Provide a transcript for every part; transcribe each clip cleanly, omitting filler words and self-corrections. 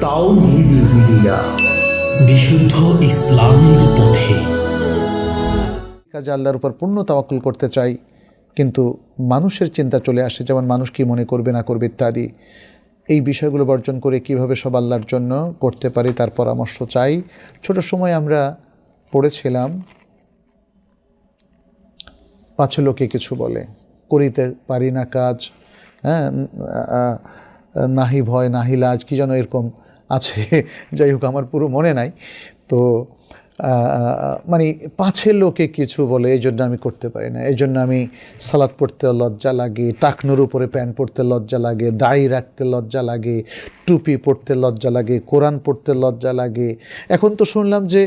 তাওহীদ media, বিশুদ্ধ ইসলামের পথে। কাজে আল্লাহর উপর পূর্ণ তাওয়াক্কুল করতে চাই, কিন্তু মানুষের চিন্তা চলে আসে, যেমন মানুষ কি মনে করবে না করবে ইত্যাদি। এই বিষয়গুলো বর্জন করে কিভাবে সব আল্লাহর জন্য করতে পারি তার পরামর্শ চাই। ছোট সময় আমরা পড়েছিলাম, পাছে লোকে কিছু বলে, করিতে পারি না কাজ, হ্যাঁ, নাহি ভয় নাহি লাজ, কি যেন এরকম আছে। যাই হোক, আমার পুরো মনে নাই। তো মানে পাছে লোকে কিছু বলে, এই জন্য আমি করতে পারি না, এই জন্য আমি সালাত পড়তে লজ্জা লাগে, টাকনুর উপরে প্যান্ট পরতে লজ্জা লাগে, দাড়ি রাখতে লজ্জা লাগে, টুপি পরতে লজ্জা লাগে, কোরআন পড়তে লজ্জা লাগে। এখন তো শুনলাম যে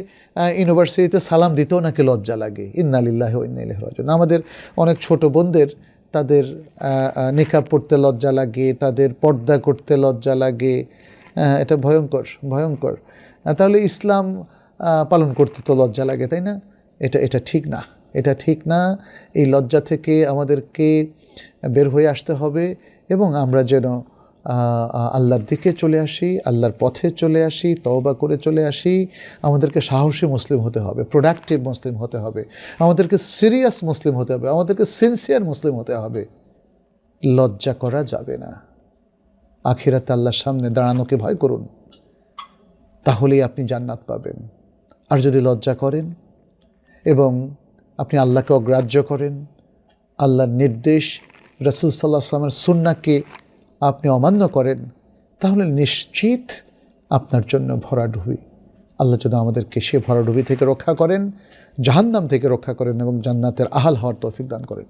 ইউনিভার্সিটিতে সালাম দিতেও নাকি লজ্জা লাগে। ইন্না লিল্লাহি ওয়া ইন্না ইলাইহি রাজিউন। আমাদের অনেক ছোট বোনদের তাদের নিকাব পড়তে লজ্জা লাগে, তাদের পর্দা করতে লজ্জা লাগে। এটা ভয়ঙ্কর ভয়ঙ্কর। তাহলে ইসলাম পালন করতে তো লজ্জা লাগে, তাই না? এটা ঠিক না, এটা ঠিক না। এই লজ্জা থেকে আমাদেরকে বের হয়ে আসতে হবে এবং আমরা যেন আল্লাহর দিকে চলে আসি, আল্লাহর পথে চলে আসি, তওবা করে চলে আসি। আমাদেরকে সাহসী মুসলিম হতে হবে, প্রোডাক্টিভ মুসলিম হতে হবে, আমাদেরকে সিরিয়াস মুসলিম হতে হবে, আমাদেরকে সিনসিয়ার মুসলিম হতে হবে। লজ্জা করা যাবে না। আখিরাতে আল্লাহর সামনে দাঁড়ানোকে ভয় করুন, তাহলেই আপনি জান্নাত পাবেন। আর যদি লজ্জা করেন এবং আপনি আল্লাহকে অগ্রাহ্য করেন, আল্লাহর নির্দেশ, রাসূল সাল্লাল্লাহু আলাইহি ওয়াসাল্লামের সুন্নাহকে আপনি অমান্য করেন, তাহলে নিশ্চিত আপনার জন্য ভরাডুবি। আল্লাহ যেন আমাদেরকে সে ভরাডুবি থেকে রক্ষা করেন, জাহান্নাম থেকে রক্ষা করেন এবং জান্নাতের আহাল হওয়ার তৌফিক দান করেন।